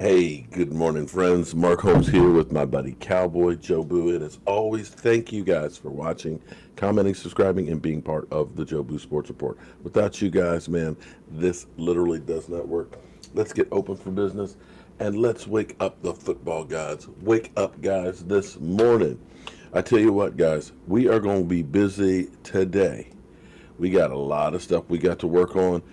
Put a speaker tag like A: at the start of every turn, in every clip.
A: Hey, good morning, friends. Mark Holmes here with my buddy Cowboy Joe Boo. And as always, thank you guys for watching, commenting, subscribing, and being part of the Joe Boo Sports Report. Without you guys, man, this literally does not work. Let's get open for business and let's wake up the football gods. Wake up, guys, this morning. I tell you what, guys, we are going to be busy today. We got a lot of stuff we got to work on.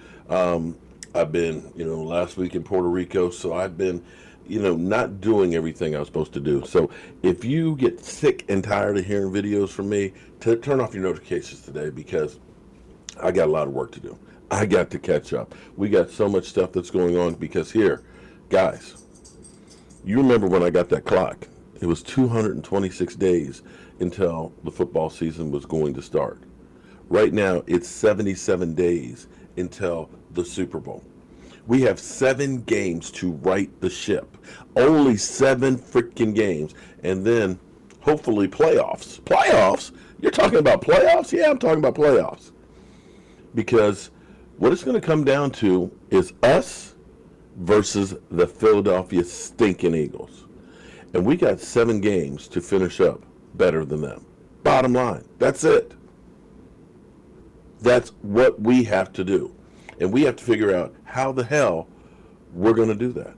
A: I've been, last week in Puerto Rico, so I've been, not doing everything I was supposed to do. So if you get sick and tired of hearing videos from me, turn off your notifications today because I got a lot of work to do. I got to catch up. We got so much stuff that's going on because here, guys, you remember when I got that clock? It was 226 days until the football season was going to start. Right now, it's 77 days until the Super Bowl. We have 7 games to right the ship. Only 7 freaking games. And then, hopefully, playoffs. Playoffs? You're talking about playoffs? Yeah, I'm talking about playoffs. Because what it's going to come down to is us versus the Philadelphia stinking Eagles. And we got 7 games to finish up better than them. Bottom line. That's it. That's what we have to do. And we have to figure out how the hell we're going to do that.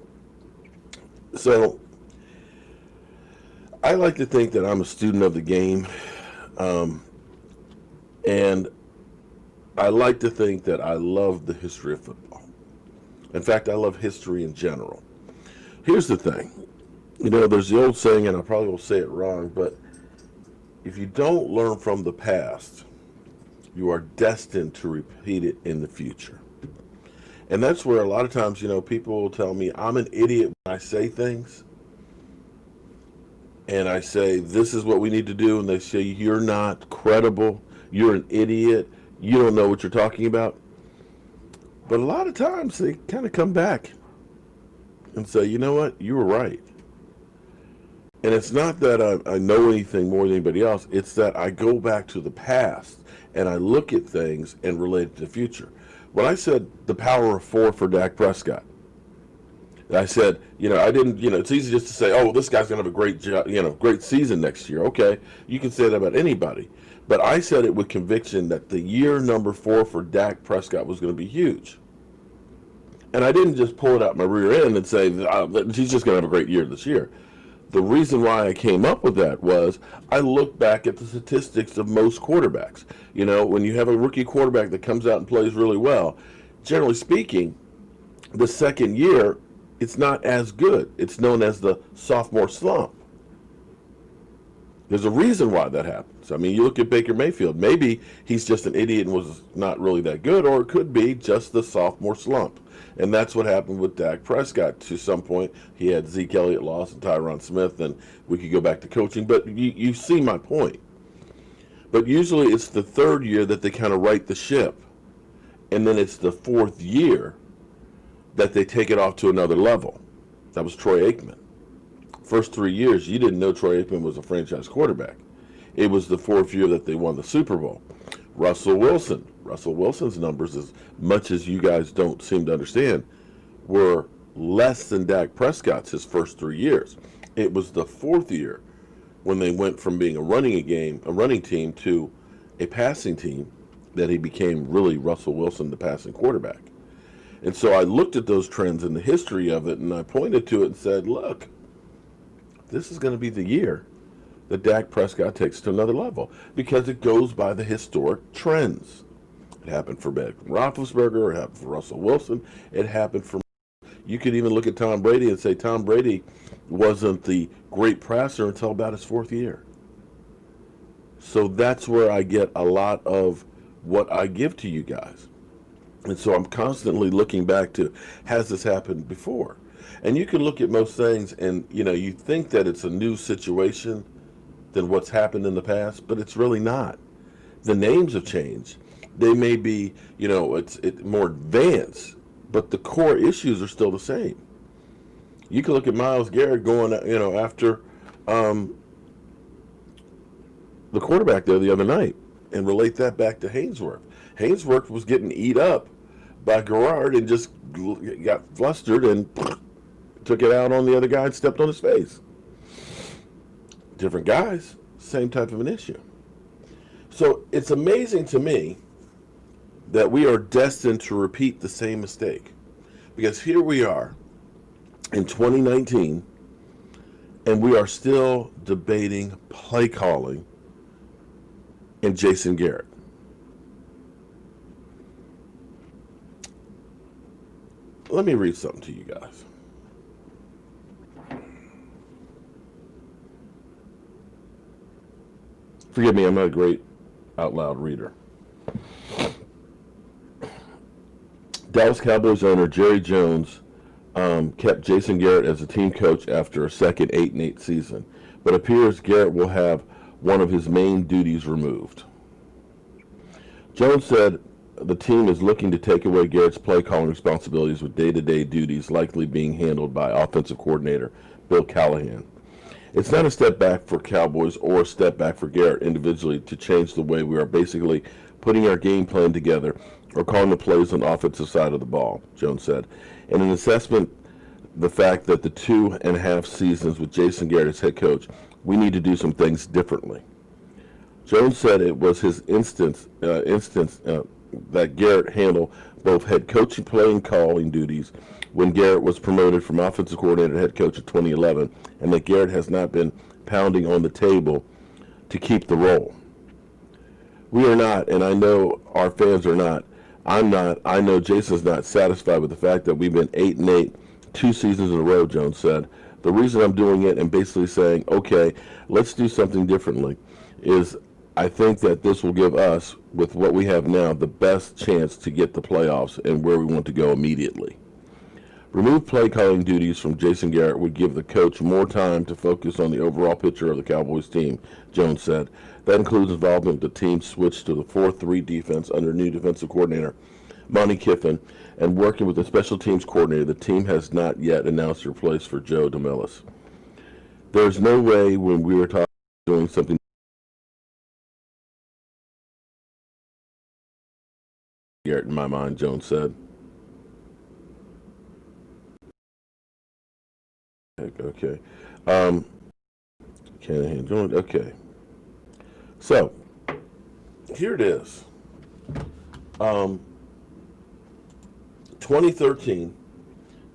A: So, I like to think that I'm a student of the game. And I like to think that I love the history of football. In fact, I love history in general. Here's the thing. There's the old saying, and I probably will say it wrong, but if you don't learn from the past, you are destined to repeat it in the future. And that's where a lot of times, people will tell me I'm an idiot when I say things. And I say, this is what we need to do. And they say, you're not credible. You're an idiot. You don't know what you're talking about. But a lot of times they kind of come back and say, you know what? You were right. And it's not that I know anything more than anybody else. It's that I go back to the past and I look at things and relate it to the future. When I said the power of 4 for Dak Prescott, I said, I didn't, it's easy just to say, oh, this guy's going to have a great job, great season next year. Okay, you can say that about anybody. But I said it with conviction that the year number 4 for Dak Prescott was going to be huge. And I didn't just pull it out my rear end and say, he's just going to have a great year this year. The reason why I came up with that was I looked back at the statistics of most quarterbacks. When you have a rookie quarterback that comes out and plays really well, generally speaking, the second year, it's not as good. It's known as the sophomore slump. There's a reason why that happens. I mean, you look at Baker Mayfield. Maybe he's just an idiot and was not really that good, or it could be just the sophomore slump. And that's what happened with Dak Prescott. To some point, he had Zeke Elliott lost and Tyron Smith, and we could go back to coaching. But you see my point. But usually it's the third year that they kind of right the ship. And then it's the fourth year that they take it off to another level. That was Troy Aikman. First 3 years, you didn't know Troy Aikman was a franchise quarterback. It was the fourth year that they won the Super Bowl. Russell Wilson's numbers, as much as you guys don't seem to understand, were less than Dak Prescott's his first 3 years. It was the fourth year when they went from being a running team to a passing team that he became really Russell Wilson, the passing quarterback. And so I looked at those trends in the history of it, and I pointed to it and said, look, this is going to be the year that Dak Prescott takes it to another level because it goes by the historic trends. It happened for Ben Roethlisberger. It happened for Russell Wilson. It happened for... You could even look at Tom Brady and say Tom Brady wasn't the great passer until about his fourth year. So that's where I get a lot of what I give to you guys. And so I'm constantly looking back to, has this happened before? And you can look at most things and, you think that it's a new situation than what's happened in the past, but it's really not. The names have changed. They may be, it's more advanced, but the core issues are still the same. You can look at Myles Garrett going, after the quarterback there the other night and relate that back to Hainsworth. Hainsworth was getting eat up by Garrard and just got flustered and took it out on the other guy and stepped on his face. Different guys, same type of an issue. So it's amazing to me that we are destined to repeat the same mistake. Because here we are in 2019, and we are still debating play calling and Jason Garrett. Let me read something to you guys. Forgive me, I'm not a great out loud reader. Dallas Cowboys owner Jerry Jones kept Jason Garrett as a team coach after a second 8-8 season, but appears Garrett will have one of his main duties removed. Jones said the team is looking to take away Garrett's play calling responsibilities, with day-to-day duties likely being handled by offensive coordinator Bill Callahan. It's not a step back for Cowboys or a step back for Garrett individually to change the way we are basically putting our game plan together or calling the plays on the offensive side of the ball, Jones said. In an assessment, the fact that the 2.5 seasons with Jason Garrett as head coach, we need to do some things differently. Jones said it was his instance that Garrett handled both head coaching, playing calling duties when Garrett was promoted from offensive coordinator to head coach in 2011, and that Garrett has not been pounding on the table to keep the role. We are not, and I know our fans are not. I'm not. I know Jason's not satisfied with the fact that we've been 8-8 2 seasons in a row, Jones said. The reason I'm doing it and basically saying, okay, let's do something differently, is I think that this will give us, with what we have now, the best chance to get the playoffs and where we want to go immediately. Remove play calling duties from Jason Garrett would give the coach more time to focus on the overall picture of the Cowboys team, Jones said. That includes involvement with the team switch to the 4-3 defense under new defensive coordinator Monty Kiffin, and working with the special teams coordinator. The team has not yet announced a replace for Joe DeMellis. There's no way when we were talking about doing something Garrett in my mind, Jones said. Okay. Canahan joined. Okay. So, here it is. 2013,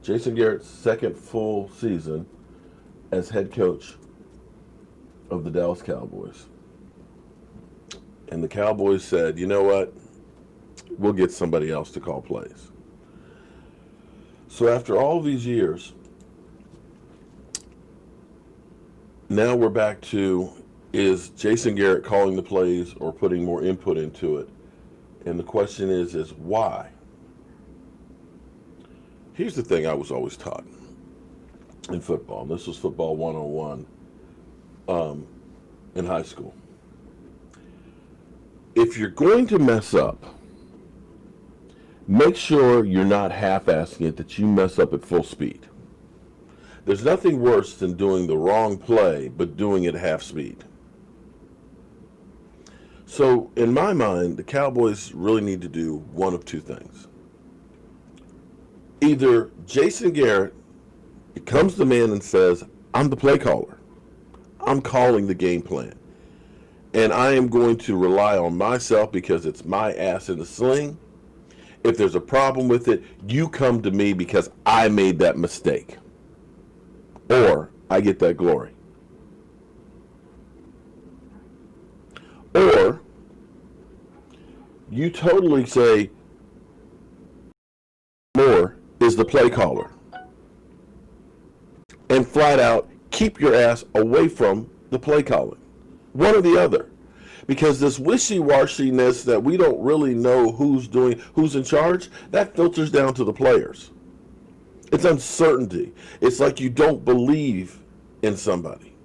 A: Jason Garrett's second full season as head coach of the Dallas Cowboys. And the Cowboys said, you know what? We'll get somebody else to call plays. So after all these years, now we're back to, is Jason Garrett calling the plays or putting more input into it? And the question is why? Here's the thing I was always taught in football, and this was football 101 in high school. If you're going to mess up, make sure you're not half-assing it, that you mess up at full speed. There's nothing worse than doing the wrong play, but doing it half speed. So, in my mind, the Cowboys really need to do one of two things. Either Jason Garrett becomes the man and says, I'm the play caller. I'm calling the game plan. And I am going to rely on myself because it's my ass in the sling. If there's a problem with it, you come to me because I made that mistake. Or I get that glory. Or you totally say, Moore is the play caller. And flat out keep your ass away from the play calling. One or the other. Because this wishy-washiness that we don't really know who's in charge, that filters down to the players. It's uncertainty. It's like you don't believe in somebody.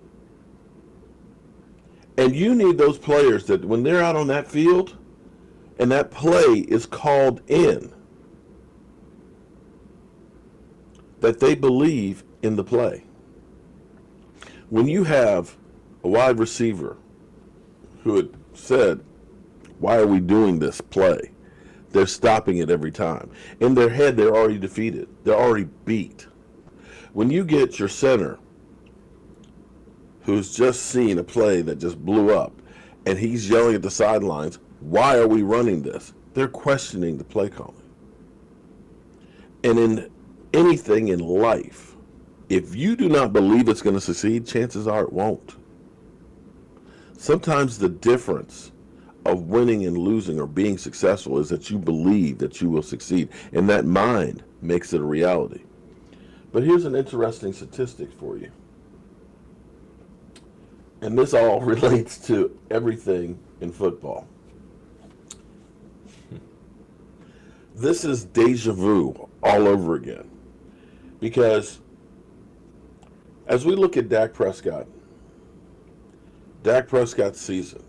A: And you need those players that when they're out on that field and that play is called in, that they believe in the play. When you have a wide receiver who had said, why are we doing this play? They're stopping it every time. In their head, they're already defeated. They're already beat. When you get your center who's just seen a play that just blew up and he's yelling at the sidelines, why are we running this? They're questioning the play calling. And in anything in life, if you do not believe it's going to succeed, chances are it won't. Sometimes the difference of winning and losing or being successful is that you believe that you will succeed, and that mind makes it a reality. But here's an interesting statistic for you. And this all relates to everything in football. This is deja vu all over again. Because as we look at Dak Prescott's season,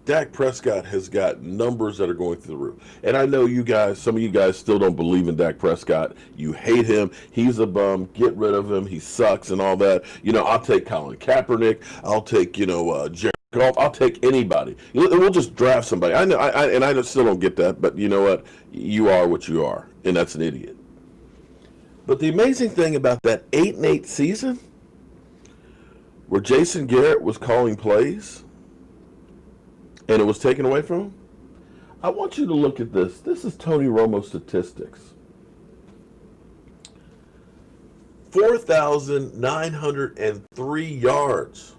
A: Dak Prescott has got numbers that are going through the roof. And I know you guys, some of you guys still don't believe in Dak Prescott. You hate him. He's a bum. Get rid of him. He sucks and all that. I'll take Colin Kaepernick. I'll take, Jared Goff. I'll take anybody. We'll just draft somebody. I know, I still don't get that, but you know what? You are what you are, and that's an idiot. But the amazing thing about that 8-8 season, where Jason Garrett was calling plays, and it was taken away from him, I want you to look at this. This is Tony Romo's statistics. 4,903 yards.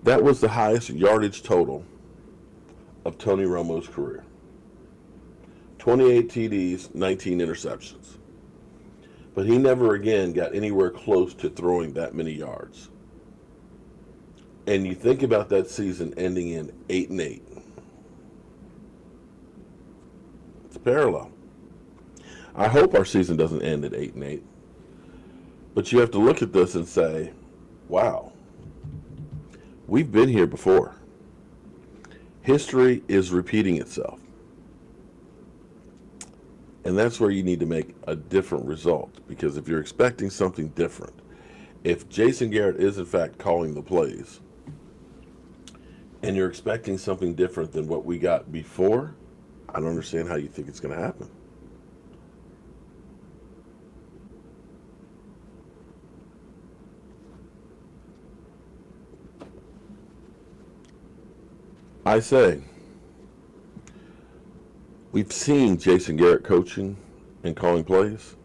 A: That was the highest yardage total of Tony Romo's career. 28 TDs, 19 interceptions. But he never again got anywhere close to throwing that many yards. And you think about that season ending in 8-8. It's parallel. I hope our season doesn't end at 8-8. But you have to look at this and say, wow, we've been here before. History is repeating itself. And that's where you need to make a different result. Because if you're expecting something different, if Jason Garrett is in fact calling the plays, and you're expecting something different than what we got before, I don't understand how you think it's going to happen. I say, we've seen Jason Garrett coaching and calling plays.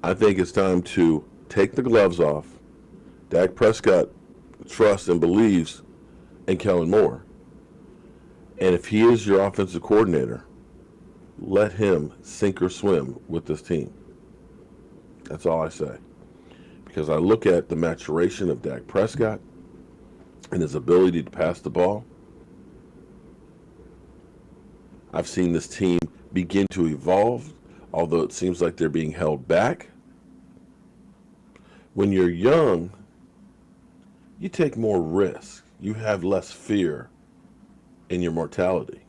A: I think it's time to take the gloves off. Dak Prescott trusts and believes in Kellen Moore. And if he is your offensive coordinator, let him sink or swim with this team. That's all I say. Because I look at the maturation of Dak Prescott and his ability to pass the ball. I've seen this team begin to evolve, although it seems like they're being held back. When you're young, you take more risk. You have less fear in your mortality.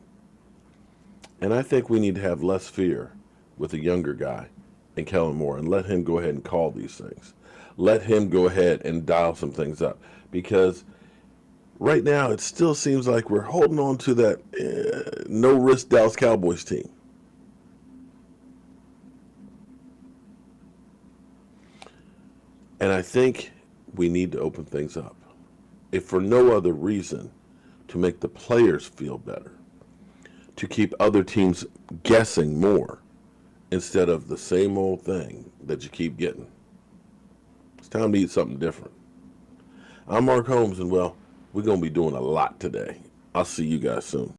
A: And I think we need to have less fear with a younger guy in Kellen Moore and let him go ahead and call these things. Let him go ahead and dial some things up. Because right now it still seems like we're holding on to that no-risk Dallas Cowboys team. And I think we need to open things up, if for no other reason, to make the players feel better, to keep other teams guessing more instead of the same old thing that you keep getting. It's time to eat something different. I'm Mark Holmes, and well, we're going to be doing a lot today. I'll see you guys soon.